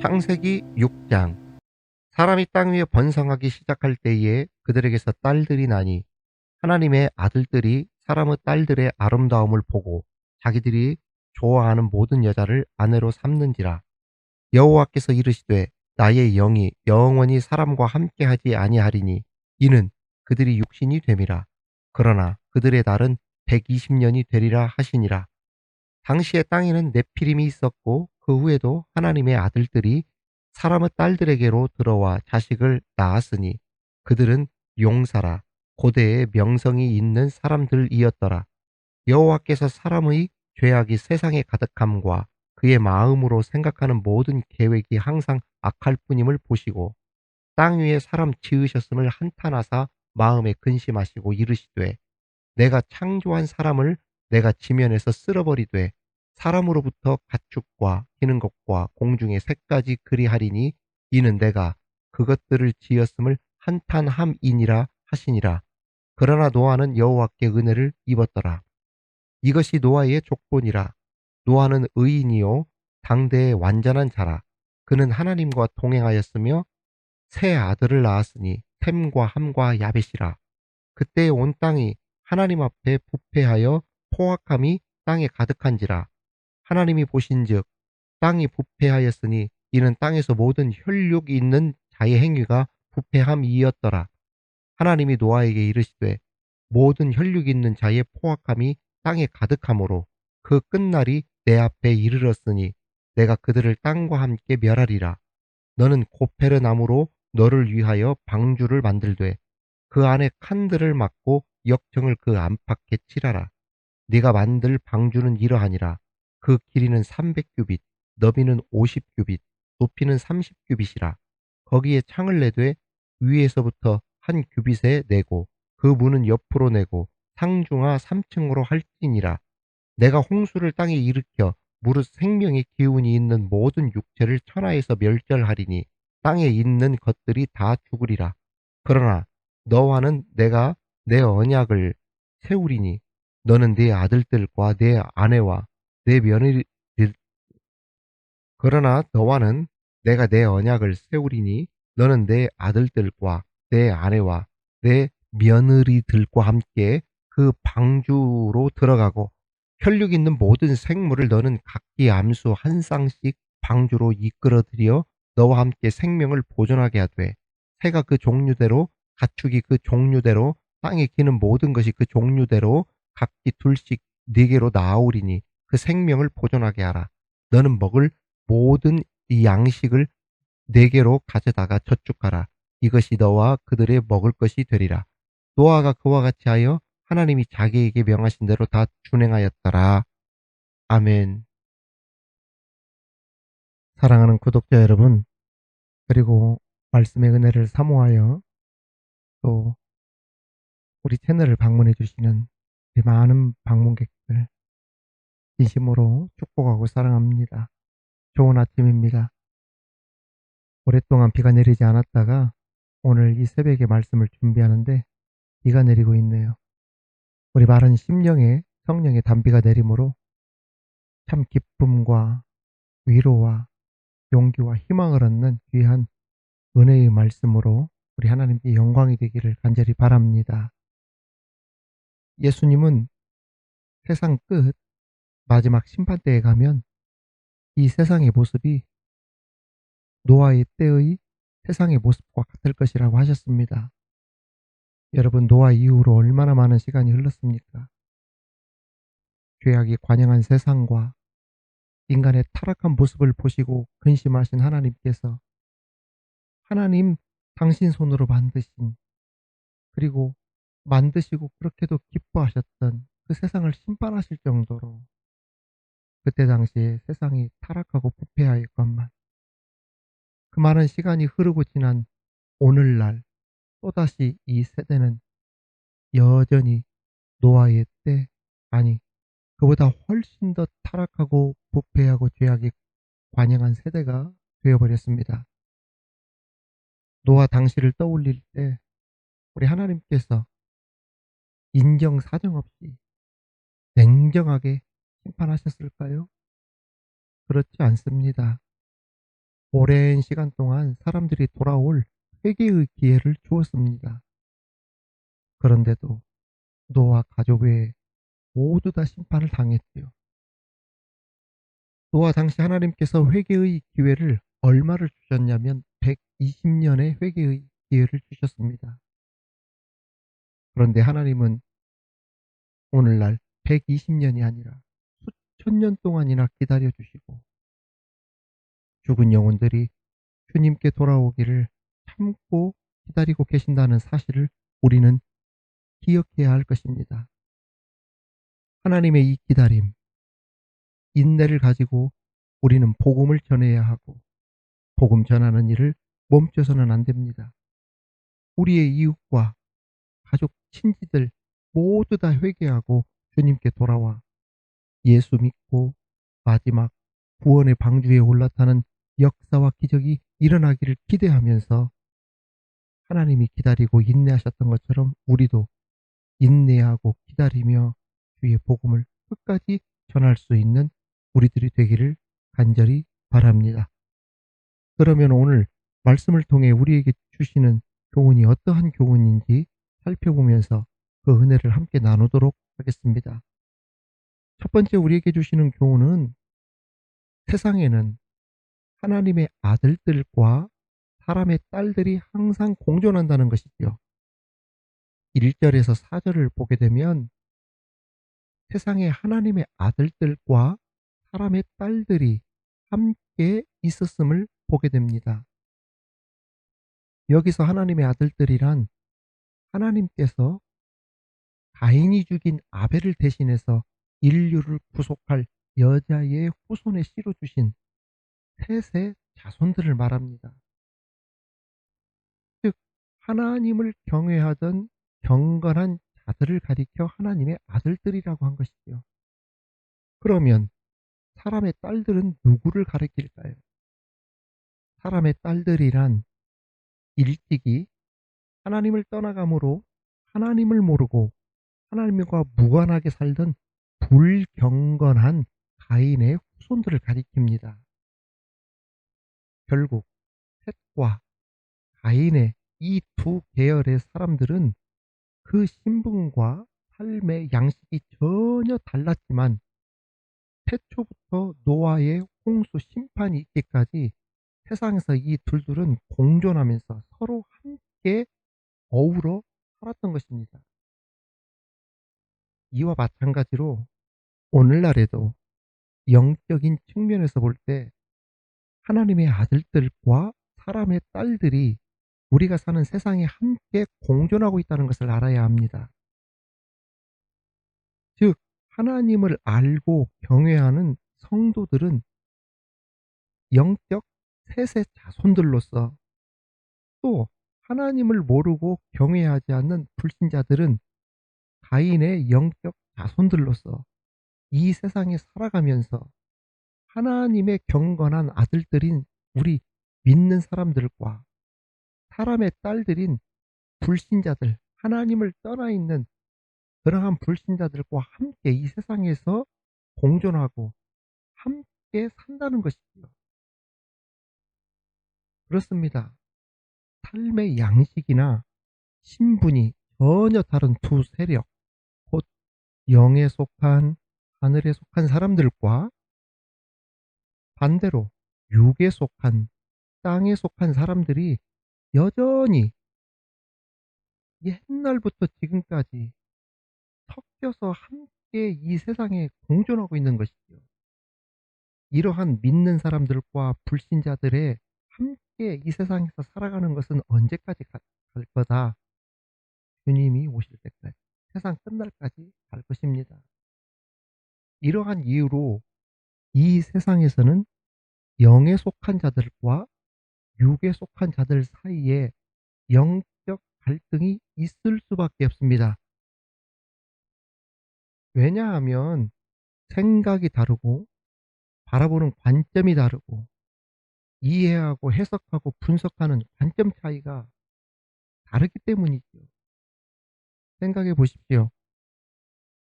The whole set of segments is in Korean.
창세기 6장. 사람이 땅 위에 번성하기 시작할 때에 그들에게서 딸들이 나니 하나님의 아들들이 사람의 딸들의 아름다움을 보고 자기들이 좋아하는 모든 여자를 아내로 삼는지라. 여호와께서 이르시되 나의 영이 영원히 사람과 함께하지 아니하리니 이는 그들이 육신이 됨이라. 그러나 그들의 날은 120년이 되리라 하시니라. 당시에 땅에는 네피림이 있었고 그 후에도 하나님의 아들들이 사람의 딸들에게로 들어와 자식을 낳았으니 그들은 용사라 고대의 명성이 있는 사람들이었더라. 여호와께서 사람의 죄악이 세상에 가득함과 그의 마음으로 생각하는 모든 계획이 항상 악할 뿐임을 보시고 땅 위에 사람 지으셨음을 한탄하사 마음에 근심하시고 이르시되 내가 창조한 사람을 내가 지면에서 쓸어버리되 사람으로부터 가축과 기는 것과 공중의 새까지 그리하리니 이는 내가 그것들을 지었음을 한탄함이니라 하시니라. 그러나 노아는 여호와께 은혜를 입었더라. 이것이 노아의 족본이라. 노아는 의인이요 당대의 완전한 자라. 그는 하나님과 동행하였으며 세 아들을 낳았으니 셈과 함과 야벳이라. 그때 온 땅이 하나님 앞에 부패하여 포악함이 땅에 가득한지라. 하나님이 보신즉 땅이 부패하였으니 이는 땅에서 모든 혈육이 있는 자의 행위가 부패함이었더라. 하나님이 노아에게 이르시되 모든 혈육이 있는 자의 포악함이 땅에 가득하므로 그 끝날이 내 앞에 이르렀으니 내가 그들을 땅과 함께 멸하리라. 너는 고페르 나무로 너를 위하여 방주를 만들되 그 안에 칸들을 막고 역청을 그 안팎에 칠하라. 네가 만들 방주는 이러하니라. 그 길이는 300규빗, 너비는 50규빗, 높이는 30규빗이라. 거기에 창을 내되 위에서부터 한 규빗에 내고 그 문은 옆으로 내고 상중하 3층으로 할지니라. 내가 홍수를 땅에 일으켜 무릇 생명의 기운이 있는 모든 육체를 천하에서 멸절하리니 땅에 있는 것들이 다 죽으리라. 그러나 너와는 내가 내 언약을 세우리니 너는 네 아들들과 내 아내와 내 며느리 그러나 너와는 내가 내 언약을 세우리니 너는 내 아들들과 내 아내와 내 며느리들과 함께 그 방주로 들어가고 혈육 있는 모든 생물을 너는 각기 암수 한 쌍씩 방주로 이끌어들여 너와 함께 생명을 보존하게 하되 새가 그 종류대로 가축이 그 종류대로 땅에 기는 모든 것이 그 종류대로 각기 둘씩 네 개로 나아오리니 그 생명을 보존하게 하라. 너는 먹을 모든 이 양식을 네 개로 가져다가 저축하라. 이것이 너와 그들의 먹을 것이 되리라. 노아가 그와 같이 하여 하나님이 자기에게 명하신 대로 다 준행하였더라. 아멘. 사랑하는 구독자 여러분, 그리고 말씀의 은혜를 사모하여 또 우리 채널을 방문해 주시는 우리 많은 방문객들 진심으로 축복하고 사랑합니다. 좋은 아침입니다. 오랫동안 비가 내리지 않았다가 오늘 이 새벽에 말씀을 준비하는데 비가 내리고 있네요. 우리 마른 심령에 성령의 단비가 내림으로 참 기쁨과 위로와 용기와 희망을 얻는 귀한 은혜의 말씀으로 우리 하나님께 영광이 되기를 간절히 바랍니다. 예수님은 세상 끝 마지막 심판대에 가면 이 세상의 모습이 노아의 때의 세상의 모습과 같을 것이라고 하셨습니다. 여러분, 노아 이후로 얼마나 많은 시간이 흘렀습니까? 죄악이 관영한 세상과 인간의 타락한 모습을 보시고 근심하신 하나님께서 하나님 당신 손으로 만드신 그리고 만드시고 그렇게도 기뻐하셨던 그 세상을 심판하실 정도로 그때 당시에 세상이 타락하고 부패하였건만 그 많은 시간이 흐르고 지난 오늘날 또다시 이 세대는 여전히 노아의 때 아니 그보다 훨씬 더 타락하고 부패하고 죄악이 관영한 세대가 되어버렸습니다. 노아 당시를 떠올릴 때 우리 하나님께서 인정 사정 없이 냉정하게 심판하셨을까요? 그렇지 않습니다. 오랜 시간 동안 사람들이 돌아올 회개의 기회를 주었습니다. 그런데도 노아 가족 외에 모두 다 심판을 당했지요. 노아 당시 하나님께서 회개의 기회를 얼마를 주셨냐면 120년의 회개의 기회를 주셨습니다. 그런데 하나님은 오늘날 120년이 아니라 수천 년 동안이나 기다려 주시고 죽은 영혼들이 주님께 돌아오기를 참고 기다리고 계신다는 사실을 우리는 기억해야 할 것입니다. 하나님의 이 기다림, 인내를 가지고 우리는 복음을 전해야 하고 복음 전하는 일을 멈춰서는 안 됩니다. 우리의 이웃과 가족, 친지들 모두 다 회개하고 주님께 돌아와 예수 믿고 마지막 구원의 방주에 올라타는 역사와 기적이 일어나기를 기대하면서 하나님이 기다리고 인내하셨던 것처럼 우리도 인내하고 기다리며 주의 복음을 끝까지 전할 수 있는 우리들이 되기를 간절히 바랍니다. 그러면 오늘 말씀을 통해 우리에게 주시는 교훈이 어떠한 교훈인지 살펴보면서 그 은혜를 함께 나누도록 하겠습니다. 첫 번째 우리에게 주시는 교훈은 세상에는 하나님의 아들들과 사람의 딸들이 항상 공존한다는 것이지요. 1절에서 4절을 보게 되면 세상에 하나님의 아들들과 사람의 딸들이 함께 있었음을 보게 됩니다. 여기서 하나님의 아들들이란 하나님께서 가인이 죽인 아벨을 대신해서 인류를 구속할 여자의 후손의 씨로 주신 셋의 자손들을 말합니다. 즉 하나님을 경외하던 경건한 자들을 가리켜 하나님의 아들들이라고 한 것이죠. 그러면 사람의 딸들은 누구를 가리킬까요? 사람의 딸들이란 일찍이 하나님을 떠나감으로 하나님을 모르고 하나님과 무관하게 살던 불경건한 가인의 후손들을 가리킵니다. 결국 셋과 가인의 이 두 계열의 사람들은 그 신분과 삶의 양식이 전혀 달랐지만 태초부터 노아의 홍수 심판이 있기까지 세상에서 이 둘들은 공존하면서 서로 함께 어우러 살았던 것입니다. 이와 마찬가지로 오늘날에도 영적인 측면에서 볼 때 하나님의 아들들과 사람의 딸들이 우리가 사는 세상에 함께 공존하고 있다는 것을 알아야 합니다. 즉 하나님을 알고 경외하는 성도들은 영적 셋의 자손들로서, 또 하나님을 모르고 경외하지 않는 불신자들은 가인의 영적 자손들로서 이 세상에 살아가면서 하나님의 경건한 아들들인 우리 믿는 사람들과 사람의 딸들인 불신자들, 하나님을 떠나 있는 그러한 불신자들과 함께 이 세상에서 공존하고 함께 산다는 것이지요. 그렇습니다. 삶의 양식이나 신분이 전혀 다른 두 세력, 곧 영에 속한 하늘에 속한 사람들과 반대로 육에 속한 땅에 속한 사람들이 여전히 옛날부터 지금까지 섞여서 함께 이 세상에 공존하고 있는 것이죠. 이러한 믿는 사람들과 불신자들의 함께 이 세상에서 살아가는 것은 언제까지 갈 거다? 주님이 오실 때까지, 세상 끝날까지 갈 것입니다. 이러한 이유로 이 세상에서는 영에 속한 자들과 육에 속한 자들 사이에 영적 갈등이 있을 수밖에 없습니다. 왜냐하면 생각이 다르고 바라보는 관점이 다르고 이해하고 해석하고 분석하는 관점 차이가 다르기 때문이죠. 생각해 보십시오.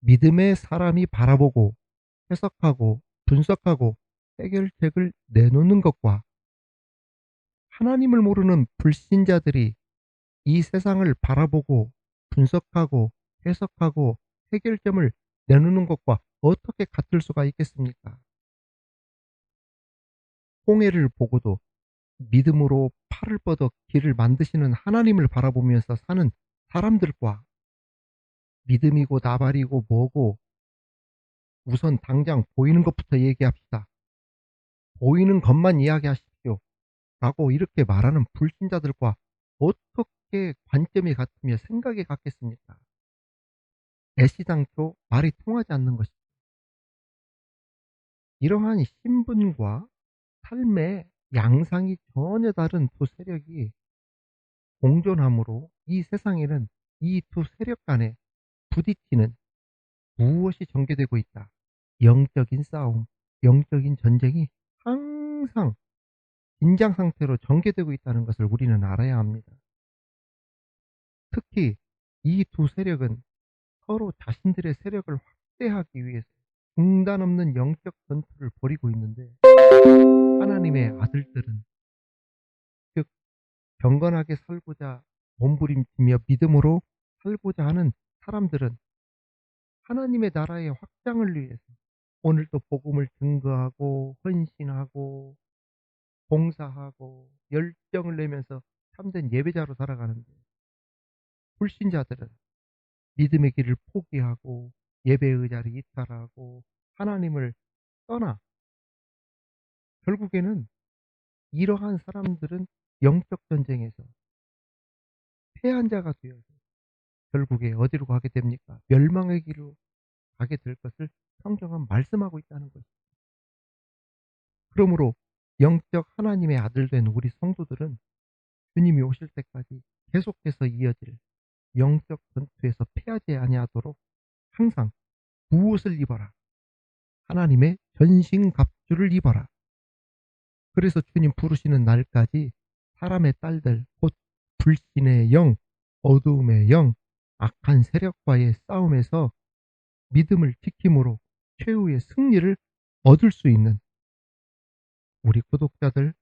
믿음의 사람이 바라보고 해석하고 분석하고 해결책을 내놓는 것과 하나님을 모르는 불신자들이 이 세상을 바라보고 분석하고 해석하고 해결점을 내놓는 것과 어떻게 같을 수가 있겠습니까? 홍해를 보고도 믿음으로 팔을 뻗어 길을 만드시는 하나님을 바라보면서 사는 사람들과 믿음이고 나발이고 뭐고 우선 당장 보이는 것부터 얘기합시다. 보이는 것만 이야기하십시오. 라고 이렇게 말하는 불신자들과 어떻게 관점이 같으며 생각이 같겠습니까? 애시당초 말이 통하지 않는 것이죠. 이러한 신분과 삶의 양상이 전혀 다른 두 세력이 공존함으로 이 세상에는 이 두 세력 간에 부딪히는 무엇이 전개되고 있다. 영적인 싸움, 영적인 전쟁이 항상 긴장 상태로 전개되고 있다는 것을 우리는 알아야 합니다. 특히 이 두 세력은 서로 자신들의 세력을 확대하기 위해서 중단 없는 영적 전투를 벌이고 있는데 하나님의 아들들은 즉 경건하게 살고자 몸부림치며 믿음으로 살고자 하는 사람들은 하나님의 나라의 확장을 위해서 오늘도 복음을 증거하고 헌신하고 봉사하고 열정을 내면서 참된 예배자로 살아가는데 불신자들은 믿음의 길을 포기하고 예배의 의자를 이탈하고 하나님을 떠나 결국에는 이러한 사람들은 영적 전쟁에서 패한 자가 되어서 결국에 어디로 가게 됩니까? 멸망의 길로 가게 될 것을 성경은 말씀하고 있다는 것이죠. 그러므로 영적 하나님의 아들 된 우리 성도들은 주님이 오실 때까지 계속해서 이어질 영적 전투에서 패하지 아니하도록 항상 무엇을 입어라. 하나님의 전신갑주를 입어라. 그래서 주님 부르시는 날까지 사람의 딸들 곧 불신의 영, 어두움의 영, 악한 세력과의 싸움에서 믿음을 지킴으로 최후의 승리를 얻을 수 있는 우리 구독자들,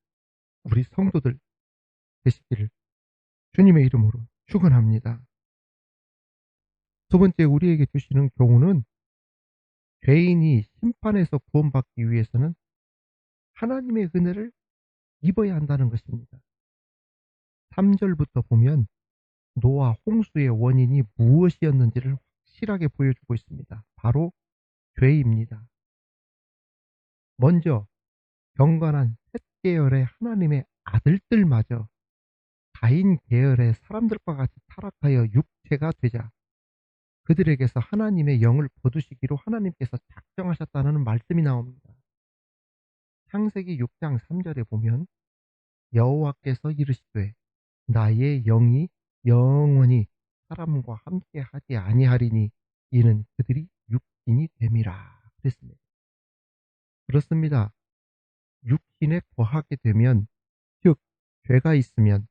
우리 성도들 되시기를 주님의 이름으로 축원합니다. 두 번째 우리에게 주시는 교훈은 죄인이 심판에서 구원받기 위해서는 하나님의 은혜를 입어야 한다는 것입니다. 3절부터 보면 노아 홍수의 원인이 무엇이었는지를 확실하게 보여주고 있습니다. 바로 죄입니다. 먼저 경건한 셋 계열의 하나님의 아들들마저 가인 계열의 사람들과 같이 타락하여 육체가 되자 그들에게서 하나님의 영을 거두시기로 하나님께서 작정하셨다는 말씀이 나옵니다. 창세기 6장 3절에 보면 여호와께서 이르시되 나의 영이 영원히 사람과 함께 하지 아니하리니 이는 그들이 육신이 됨이라 그랬습니다. 그렇습니다. 육신에 거하게 되면 즉 죄가 있으면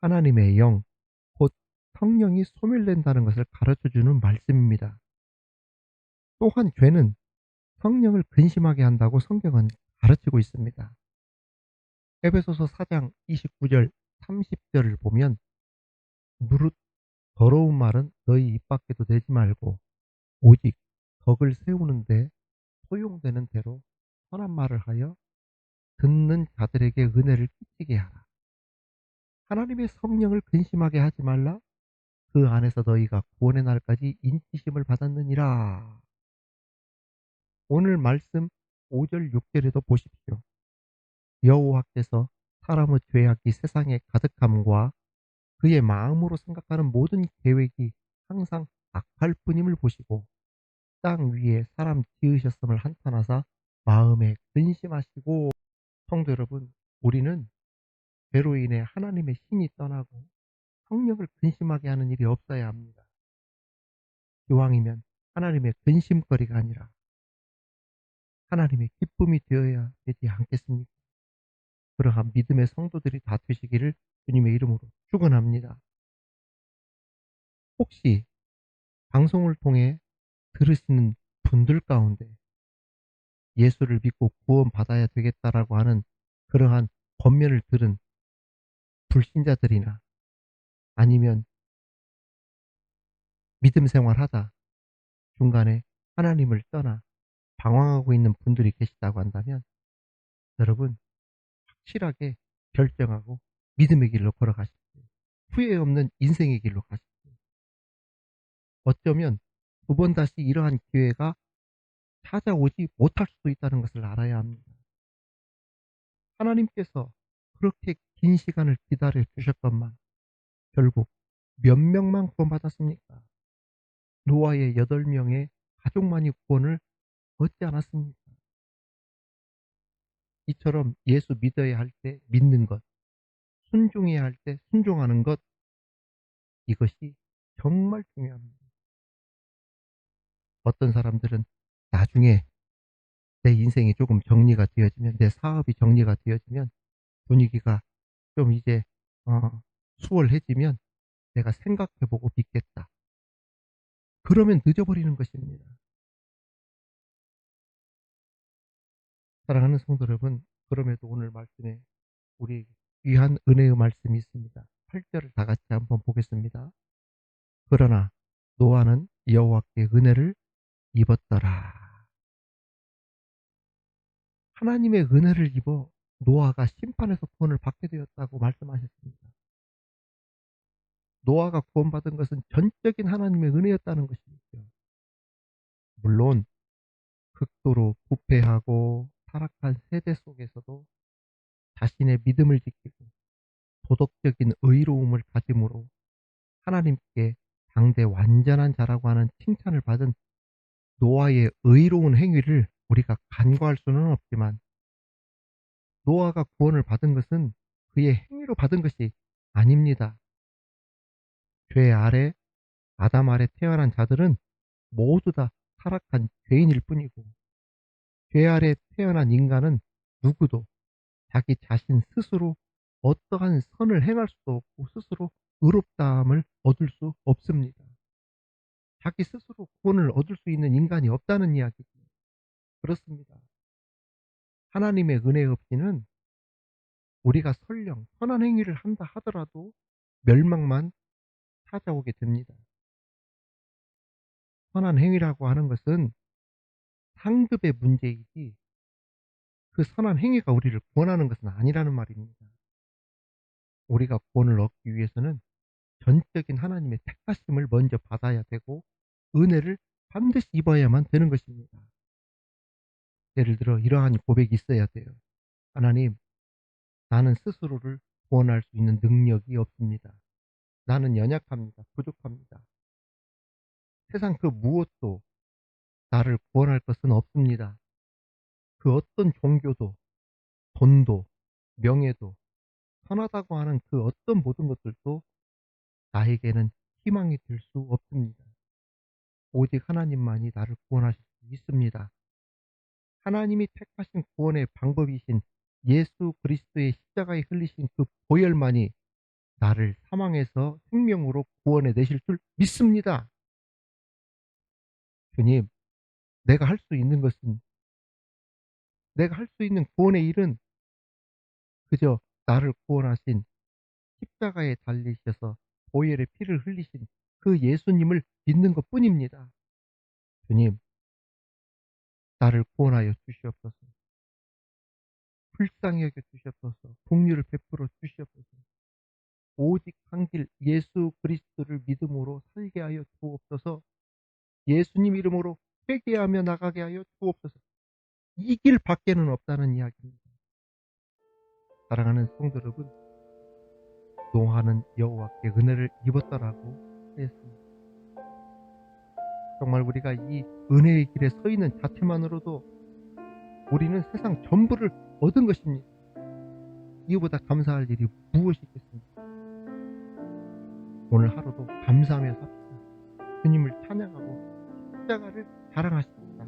하나님의 영, 곧 성령이 소멸된다는 것을 가르쳐주는 말씀입니다. 또한 죄는 성령을 근심하게 한다고 성경은 가르치고 있습니다. 에베소서 4장 29절 30절을 보면 무릇 더러운 말은 너희 입 밖에도 내지 말고 오직 덕을 세우는데 소용되는 대로 선한 말을 하여 듣는 자들에게 은혜를 끼치게 하라. 하나님의 성령을 근심하게 하지 말라. 그 안에서 너희가 구원의 날까지 인치심을 받았느니라. 오늘 말씀 5절 6절에도 보십시오. 여호와께서 사람의 죄악이 세상에 가득함과 그의 마음으로 생각하는 모든 계획이 항상 악할 뿐임을 보시고 땅 위에 사람 지으셨음을 한탄하사 마음에 근심하시고 성도 여러분 우리는 죄로 인해 하나님의 신이 떠나고 성령을 근심하게 하는 일이 없어야 합니다. 기왕이면 하나님의 근심거리가 아니라 하나님의 기쁨이 되어야 되지 않겠습니까? 그러한 믿음의 성도들이 다 되시기를 주님의 이름으로 축원합니다. 혹시 방송을 통해 들으시는 분들 가운데 예수를 믿고 구원받아야 되겠다라고 하는 그러한 권면을 들은 불신자들이나 아니면 믿음 생활하다 중간에 하나님을 떠나 방황하고 있는 분들이 계시다고 한다면 여러분 확실하게 결정하고 믿음의 길로 걸어가십시오. 후회 없는 인생의 길로 가십시오. 어쩌면 두 번 다시 이러한 기회가 찾아오지 못할 수도 있다는 것을 알아야 합니다. 하나님께서 그렇게 긴 시간을 기다려 주셨건만 결국 몇 명만 구원받았습니까? 노아의 8명의 가족만이 구원을 얻지 않았습니까? 이처럼 예수 믿어야 할 때 믿는 것, 순종해야 할 때 순종하는 것, 이것이 정말 중요합니다. 어떤 사람들은 나중에 내 인생이 조금 정리가 되어지면, 내 사업이 정리가 되어지면, 분위기가 좀 이제 수월해지면 내가 생각해보고 믿겠다. 그러면 늦어버리는 것입니다. 사랑하는 성도 여러분, 그럼에도 오늘 말씀에 우리 귀한 은혜의 말씀이 있습니다. 8절을 다 같이 한번 보겠습니다. 그러나 노아는 여호와께 은혜를 입었더라. 하나님의 은혜를 입어 노아가 심판에서 구원을 받게 되었다고 말씀하셨습니다. 노아가 구원받은 것은 전적인 하나님의 은혜였다는 것이죠. 물론 극도로 부패하고 타락한 세대 속에서도 자신의 믿음을 지키고 도덕적인 의로움을 가짐으로 하나님께 당대 완전한 자라고 하는 칭찬을 받은 노아의 의로운 행위를 우리가 간과할 수는 없지만, 노아가 구원을 받은 것은 그의 행위로 받은 것이 아닙니다. 죄 아래, 아담 아래 태어난 자들은 모두 다 타락한 죄인일 뿐이고, 죄 아래 태어난 인간은 누구도 자기 자신 스스로 어떠한 선을 행할 수도 없고 스스로 의롭다함을 얻을 수 없습니다. 자기 스스로 구원을 얻을 수 있는 인간이 없다는 이야기죠. 그렇습니다. 하나님의 은혜 없이는 우리가 설령 선한 행위를 한다 하더라도 멸망만 찾아오게 됩니다. 선한 행위라고 하는 것은 상급의 문제이지 그 선한 행위가 우리를 구원하는 것은 아니라는 말입니다. 우리가 구원을 얻기 위해서는 전적인 하나님의 택하심을 먼저 받아야 되고 은혜를 반드시 입어야만 되는 것입니다. 예를 들어 이러한 고백이 있어야 돼요. 하나님, 나는 스스로를 구원할 수 있는 능력이 없습니다. 나는 연약합니다. 부족합니다. 세상 그 무엇도 나를 구원할 것은 없습니다. 그 어떤 종교도, 돈도, 명예도, 선하다고 하는 그 어떤 모든 것들도 나에게는 희망이 될 수 없습니다. 오직 하나님만이 나를 구원하실 수 있습니다. 하나님이 택하신 구원의 방법이신 예수 그리스도의 십자가에 흘리신 그 보혈만이 나를 사망에서 생명으로 구원해 내실 줄 믿습니다. 주님, 내가 할 수 있는 것은, 내가 할 수 있는 구원의 일은 그저 나를 구원하신 십자가에 달리셔서 보혈의 피를 흘리신 그 예수님을 믿는 것 뿐입니다. 주님, 나를 구원하여 주시옵소서. 불쌍히 여겨 주시옵소서. 긍휼을 베풀어 주시옵소서. 오직 한 길 예수 그리스도를 믿음으로 살게 하여 주옵소서. 예수님 이름으로 회개하며 나가게 하여 주옵소서. 이 길 밖에는 없다는 이야기입니다. 사랑하는 성도 여러분, 노아는 여호와께 은혜를 입었더라고 하였습니다. 정말 우리가 이 은혜의 길에 서 있는 자체만으로도 우리는 세상 전부를 얻은 것입니다. 이보다 감사할 일이 무엇이 있겠습니까? 오늘 하루도 감사하며 삽시다. 주님을 찬양하고 십자가를 자랑하십시다.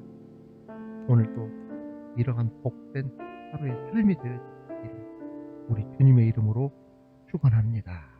오늘도 이러한 복된 하루의 삶이 되어지기를 우리 주님의 이름으로 축원합니다.